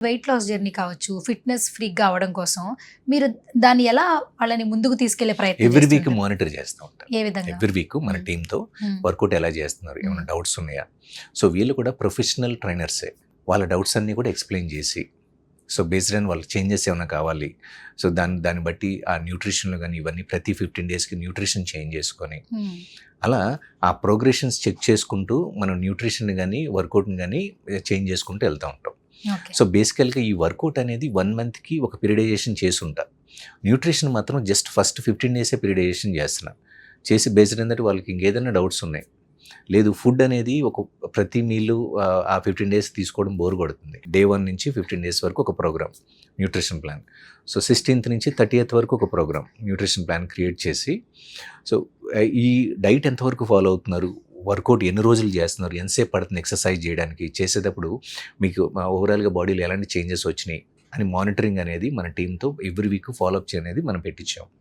Weight loss journey కావచ్చు, fitness ఫ్రీక్‌గా అవ్వడం కోసం మీరు దాన్ని ఎలా వాళ్ళని ముందుకు తీసుకెళ్ళే ప్రయత్నం ఎవ్రీ వీక్ చేస్తుంటారు? మానిటర్ చేస్తూ ఉంటాను. ఏ విధంగా? ఎవ్రీ వీక్ మన హ్మ్. టీంతో హ్మ్. వర్కౌట్ ఎలా చేస్తున్నారు, ఏమైనా హ్మ్. డౌట్స్ ఉన్నాయా? సో వీళ్ళు కూడా ప్రొఫెషనల్ ట్రైనర్సే. వాళ్ళ డౌట్స్ అన్నీ కూడా ఎక్స్ప్లెయిన్ చేసి, సో బేస్డ్ ఆన్ వాళ్ళకి చేంజెస్ ఏమైనా కావాలి, సో దాన్ని బట్టి ఆ న్యూట్రిషన్లో కానీ ఇవన్నీ ప్రతి 15 డేస్కి న్యూట్రిషన్ చేంజ్ చేసుకొని, హ్మ్. అలా ఆ ప్రోగ్రెషన్స్ చెక్ చేసుకుంటూ మనం న్యూట్రిషన్ కానీ వర్కౌట్ని కానీ చేంజ్ చేసుకుంటూ వెళ్తూ ఉంటాం. ఓకే. సో బేసికల్గా ఈ వర్కౌట్ అనేది 1 మంత్కి ఒక పీరియడైజేషన్ చేసి ఉంటా. న్యూట్రిషన్ మాత్రం జస్ట్ ఫస్ట్ 15 డేసే పీరియడైజేషన్ చేస్తున్నా. చేసి బేస్డ్ ఏంటంటే వాళ్ళకి ఇంకేదైనా డౌట్స్ ఉన్నాయి, లేదు ఫుడ్ అనేది ఒక ప్రతి మీలు ఆ 15 డేస్ తీసుకోవడం బోర్ కొడుతుంది. డే 1 నుంచి 15 డేస్ వరకు ఒక programme nutrition plan. So 16th నుంచి 30th వరకు ఒక ప్రోగ్రామ్ న్యూట్రిషన్ ప్లాన్ క్రియేట్ చేసి, సో ఈ డైట్ ఎంతవరకు ఫాలో అవుతున్నారు, వర్కౌట్ ఎన్ని రోజులు చేస్తున్నారు, ఎంతసేపు పడుతుంది ఎక్సర్సైజ్ చేయడానికి, చేసేటప్పుడు మీకు ఓవరాల్గా బాడీలో ఎలాంటి చేంజెస్ వచ్చినాయి అని మానిటరింగ్ అనేది మన టీంతో ఎవ్రీ వీక్ ఫాలోఅప్ అనేది మనం పెట్టించాం.